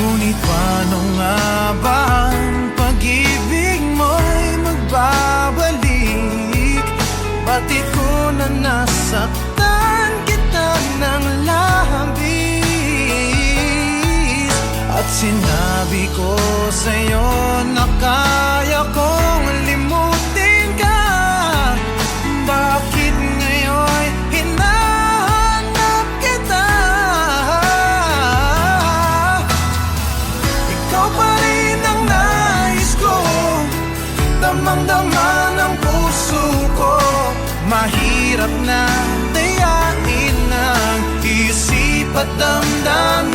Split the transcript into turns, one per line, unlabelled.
Ngunit paano nga ba ang pag-ibig mo'y magbabalik? Bakit ko na nasaktan kita ng labis? At sinabi ko sa'yo na kaya kong limutin ka. Bakit ngayon hinahanap kita? Ikaw pa rin ang nais ko, damang-dama ng puso ko. Mahirap na dayain ang isip at damdamin.